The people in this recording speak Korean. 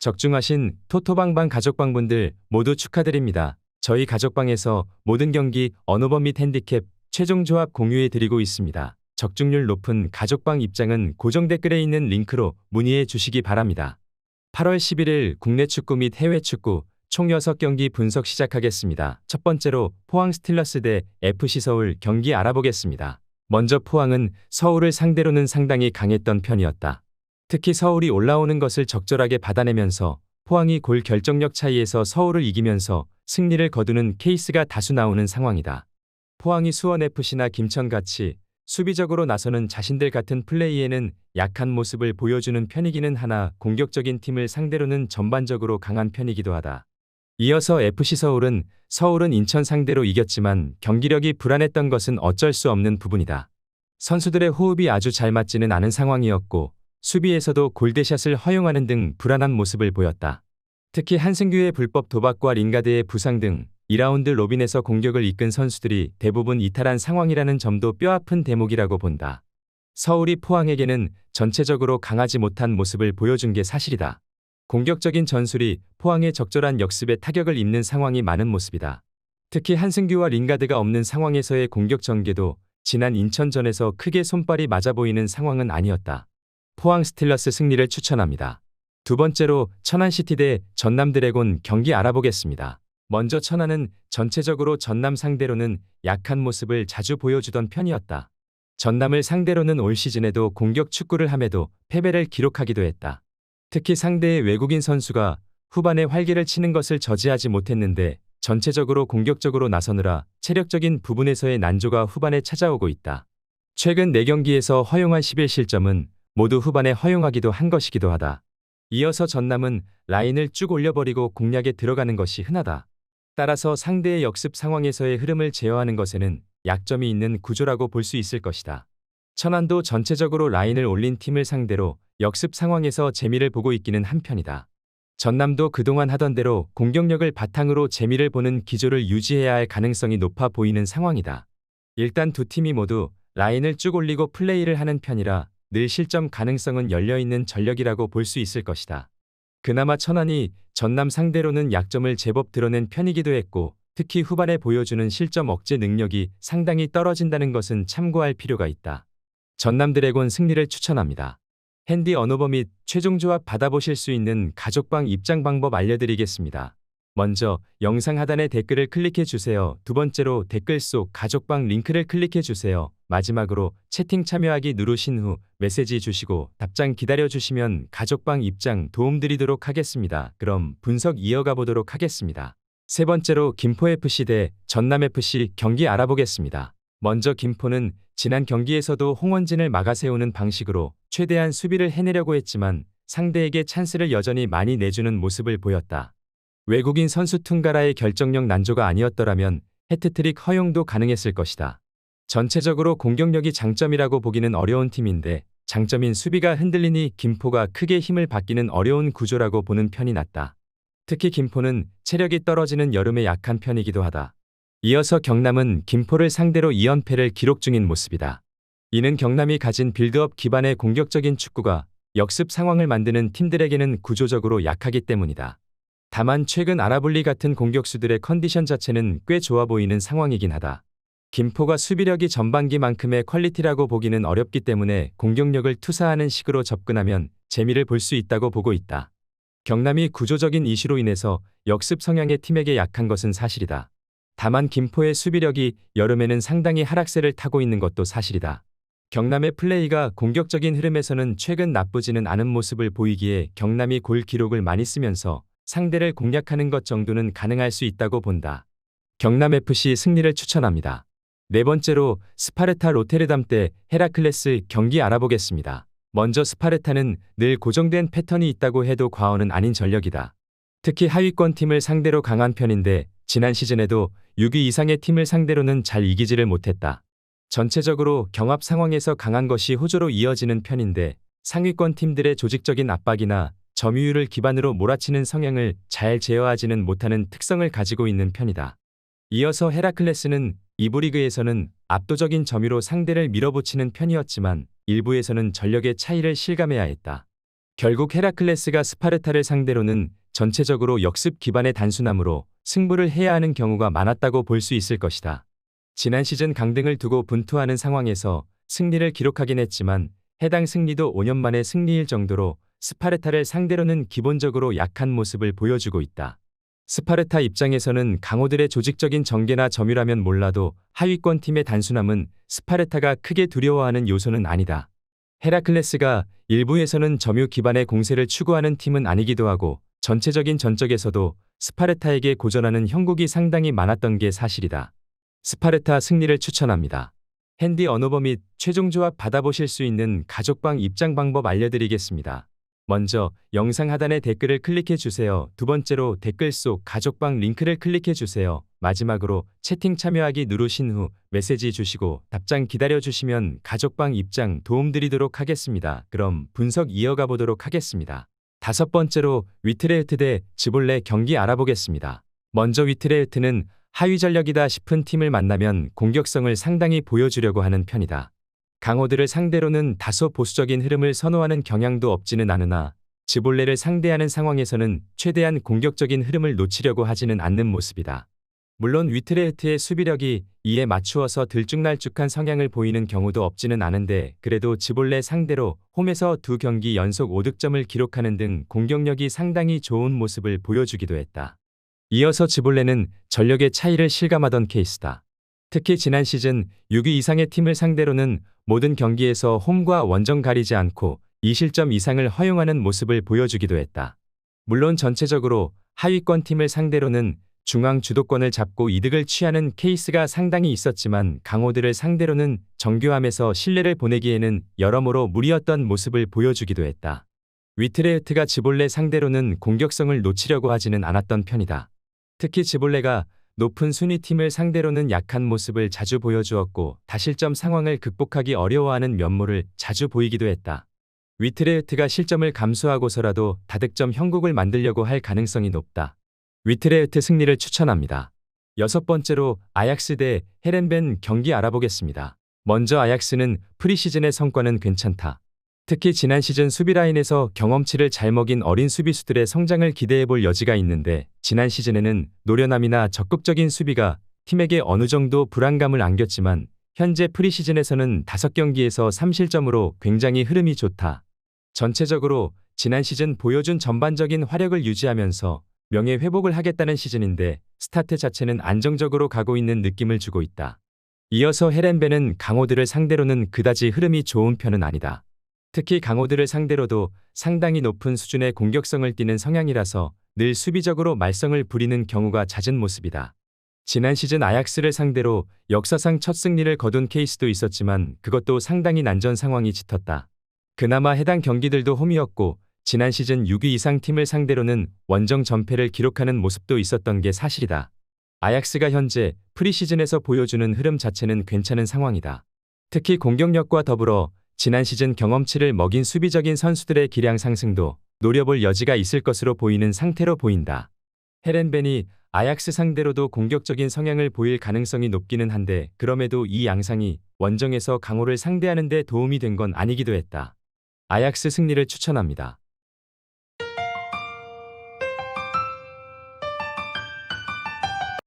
적중하신 토토방방 가족방분들 모두 축하드립니다. 저희 가족방에서 모든 경기 언어범 및 핸디캡 최종 조합 공유해 드리고 있습니다. 적중률 높은 가족방 입장은 고정 댓글에 있는 링크로 문의해 주시기 바랍니다. 8월 11일 국내 축구 및 해외 축구 총 6경기 분석 시작하겠습니다. 첫 번째로 포항 스틸러스 대 FC 서울 경기 알아보겠습니다. 먼저 포항은 서울을 상대로는 상당히 강했던 편이었다. 특히 서울이 올라오는 것을 적절하게 받아내면서 포항이 골 결정력 차이에서 서울을 이기면서 승리를 거두는 케이스가 다수 나오는 상황이다. 포항이 수원FC나 김천같이 수비적으로 나서는 자신들 같은 플레이에는 약한 모습을 보여주는 편이기는 하나 공격적인 팀을 상대로는 전반적으로 강한 편이기도 하다. 이어서 서울은 인천 상대로 이겼지만 경기력이 불안했던 것은 어쩔 수 없는 부분이다. 선수들의 호흡이 아주 잘 맞지는 않은 상황이었고 수비에서도 골대샷을 허용하는 등 불안한 모습을 보였다. 특히 한승규의 불법 도박과 링가드의 부상 등 2라운드 로빈에서 공격을 이끈 선수들이 대부분 이탈한 상황이라는 점도 뼈아픈 대목이라고 본다. 서울이 포항에게는 전체적으로 강하지 못한 모습을 보여준 게 사실이다. 공격적인 전술이 포항의 적절한 역습에 타격을 입는 상황이 많은 모습이다. 특히 한승규와 링가드가 없는 상황에서의 공격 전개도 지난 인천전에서 크게 손발이 맞아 보이는 상황은 아니었다. 포항 스틸러스 승리를 추천합니다. 두 번째로 천안시티 대 전남 드래곤 경기 알아보겠습니다. 먼저 천안은 전체적으로 전남 상대로는 약한 모습을 자주 보여주던 편이었다. 전남을 상대로는 올 시즌에도 공격 축구를 함에도 패배를 기록하기도 했다. 특히 상대의 외국인 선수가 후반에 활개를 치는 것을 저지하지 못했는데 전체적으로 공격적으로 나서느라 체력적인 부분에서의 난조가 후반에 찾아오고 있다. 최근 4경기에서 허용한 11실점은 모두 후반에 허용하기도 한 것이기도 하다. 이어서 전남은 라인을 쭉 올려버리고 공략에 들어가는 것이 흔하다. 따라서 상대의 역습 상황에서의 흐름을 제어하는 것에는 약점이 있는 구조라고 볼 수 있을 것이다. 천안도 전체적으로 라인을 올린 팀을 상대로 역습 상황에서 재미를 보고 있기는 한 편이다. 전남도 그동안 하던 대로 공격력을 바탕으로 재미를 보는 기조를 유지해야 할 가능성이 높아 보이는 상황이다. 일단 두 팀이 모두 라인을 쭉 올리고 플레이를 하는 편이라 늘 실점 가능성은 열려있는 전력이라고 볼 수 있을 것이다. 그나마 천안이 전남 상대로는 약점을 제법 드러낸 편이기도 했고 특히 후반에 보여주는 실점 억제 능력이 상당히 떨어진다는 것은 참고할 필요가 있다. 전남 드래곤 승리를 추천합니다. 핸디 언어버 및 최종 조합 받아보실 수 있는 가족방 입장 방법 알려드리겠습니다. 먼저 영상 하단의 댓글을 클릭해 주세요. 두 번째로 댓글 속 가족방 링크를 클릭해 주세요. 마지막으로 채팅 참여하기 누르신 후 메시지 주시고 답장 기다려 주시면 가족방 입장 도움드리도록 하겠습니다. 그럼 분석 이어가 보도록 하겠습니다. 세 번째로 김포FC 대 전남FC 경기 알아보겠습니다. 먼저 김포는 지난 경기에서도 홍원진을 막아세우는 방식으로 최대한 수비를 해내려고 했지만 상대에게 찬스를 여전히 많이 내주는 모습을 보였다. 외국인 선수 퉁가라의 결정력 난조가 아니었더라면 해트트릭 허용도 가능했을 것이다. 전체적으로 공격력이 장점이라고 보기는 어려운 팀인데 장점인 수비가 흔들리니 김포가 크게 힘을 받기는 어려운 구조라고 보는 편이 낫다. 특히 김포는 체력이 떨어지는 여름에 약한 편이기도 하다. 이어서 경남은 김포를 상대로 2연패를 기록 중인 모습이다. 이는 경남이 가진 빌드업 기반의 공격적인 축구가 역습 상황을 만드는 팀들에게는 구조적으로 약하기 때문이다. 다만 최근 아라블리 같은 공격수들의 컨디션 자체는 꽤 좋아 보이는 상황이긴 하다. 김포가 수비력이 전반기만큼의 퀄리티라고 보기는 어렵기 때문에 공격력을 투사하는 식으로 접근하면 재미를 볼 수 있다고 보고 있다. 경남이 구조적인 이슈로 인해서 역습 성향의 팀에게 약한 것은 사실이다. 다만 김포의 수비력이 여름에는 상당히 하락세를 타고 있는 것도 사실이다. 경남의 플레이가 공격적인 흐름에서는 최근 나쁘지는 않은 모습을 보이기에 경남이 골 기록을 많이 쓰면서 상대를 공략하는 것 정도는 가능할 수 있다고 본다. 경남FC 승리를 추천합니다. 네 번째로 스파르타 로테르담 대 헤라클레스 경기 알아보겠습니다. 먼저 스파르타는 늘 고정된 패턴이 있다고 해도 과언은 아닌 전력이다. 특히 하위권 팀을 상대로 강한 편인데 지난 시즌에도 6위 이상의 팀을 상대로는 잘 이기지를 못했다. 전체적으로 경합 상황에서 강한 것이 호조로 이어지는 편인데 상위권 팀들의 조직적인 압박이나 점유율을 기반으로 몰아치는 성향을 잘 제어하지는 못하는 특성을 가지고 있는 편이다. 이어서 헤라클레스는 2부 리그에서는 압도적인 점유로 상대를 밀어붙이는 편이었지만 일부에서는 전력의 차이를 실감해야 했다. 결국 헤라클레스가 스파르타를 상대로는 전체적으로 역습 기반의 단순함으로 승부를 해야 하는 경우가 많았다고 볼 수 있을 것이다. 지난 시즌 강등을 두고 분투하는 상황에서 승리를 기록하긴 했지만 해당 승리도 5년 만의 승리일 정도로 스파르타를 상대로는 기본적으로 약한 모습을 보여주고 있다. 스파르타 입장에서는 강호들의 조직적인 전개나 점유라면 몰라도 하위권 팀의 단순함은 스파르타가 크게 두려워하는 요소는 아니다. 헤라클레스가 일부에서는 점유 기반의 공세를 추구하는 팀은 아니기도 하고 전체적인 전적에서도 스파르타에게 고전하는 형국이 상당히 많았던 게 사실이다. 스파르타 승리를 추천합니다. 핸디 언어버 및 최종 조합 받아보실 수 있는 가족방 입장 방법 알려드리겠습니다. 먼저 영상 하단의 댓글을 클릭해 주세요. 두 번째로 댓글 속 가족방 링크를 클릭해 주세요. 마지막으로 채팅 참여하기 누르신 후 메시지 주시고 답장 기다려 주시면 가족방 입장 도움드리도록 하겠습니다. 그럼 분석 이어가 보도록 하겠습니다. 다섯 번째로 위트레흐트 대 즈볼레 경기 알아보겠습니다. 먼저 위트레흐트는 하위 전력이다 싶은 팀을 만나면 공격성을 상당히 보여주려고 하는 편이다. 강호들을 상대로는 다소 보수적인 흐름을 선호하는 경향도 없지는 않으나 즈볼레를 상대하는 상황에서는 최대한 공격적인 흐름을 놓치려고 하지는 않는 모습이다. 물론 위트레흐트의 수비력이 이에 맞추어서 들쭉날쭉한 성향을 보이는 경우도 없지는 않은데 그래도 즈볼레 상대로 홈에서 2경기 연속 5득점을 기록하는 등 공격력이 상당히 좋은 모습을 보여주기도 했다. 이어서 즈볼레는 전력의 차이를 실감하던 케이스다. 특히 지난 시즌 6위 이상의 팀을 상대로는 모든 경기에서 홈과 원정 가리지 않고 2실점 이상을 허용하는 모습을 보여주기도 했다. 물론 전체적으로 하위권 팀을 상대로는 중앙 주도권을 잡고 이득을 취하는 케이스가 상당히 있었지만 강호들을 상대로는 정교함에서 신뢰를 보내기에는 여러모로 무리였던 모습을 보여주기도 했다. 위트레흐트가 즈볼레 상대로는 공격성을 놓치려고 하지는 않았던 편이다. 특히 즈볼레가 높은 순위 팀을 상대로는 약한 모습을 자주 보여주었고 다실점 상황을 극복하기 어려워하는 면모를 자주 보이기도 했다. 위트레흐트가 실점을 감수하고서라도 다득점 형국을 만들려고 할 가능성이 높다. 위트레흐트 승리를 추천합니다. 여섯 번째로 아약스 대 헤렌벤 경기 알아보겠습니다. 먼저 아약스는 프리시즌의 성과는 괜찮다. 특히 지난 시즌 수비라인에서 경험치를 잘 먹인 어린 수비수들의 성장을 기대해볼 여지가 있는데 지난 시즌에는 노련함이나 적극적인 수비가 팀에게 어느 정도 불안감을 안겼지만 현재 프리시즌에서는 5경기에서 3실점으로 굉장히 흐름이 좋다. 전체적으로 지난 시즌 보여준 전반적인 화력을 유지하면서 명예 회복을 하겠다는 시즌인데 스타트 자체는 안정적으로 가고 있는 느낌을 주고 있다. 이어서 헤렌벤은 강호들을 상대로는 그다지 흐름이 좋은 편은 아니다. 특히 강호들을 상대로도 상당히 높은 수준의 공격성을 띠는 성향이라서 늘 수비적으로 말썽을 부리는 경우가 잦은 모습이다. 지난 시즌 아약스를 상대로 역사상 첫 승리를 거둔 케이스도 있었지만 그것도 상당히 난전 상황이 짙었다. 그나마 해당 경기들도 홈이었고 지난 시즌 6위 이상 팀을 상대로는 원정 전패를 기록하는 모습도 있었던 게 사실이다. 아약스가 현재 프리시즌에서 보여주는 흐름 자체는 괜찮은 상황이다. 특히 공격력과 더불어 지난 시즌 경험치를 먹인 수비적인 선수들의 기량 상승도 노려볼 여지가 있을 것으로 보이는 상태로 보인다. 헤렌벤이 아약스 상대로도 공격적인 성향을 보일 가능성이 높기는 한데 그럼에도 이 양상이 원정에서 강호를 상대하는 데 도움이 된 건 아니기도 했다. 아약스 승리를 추천합니다.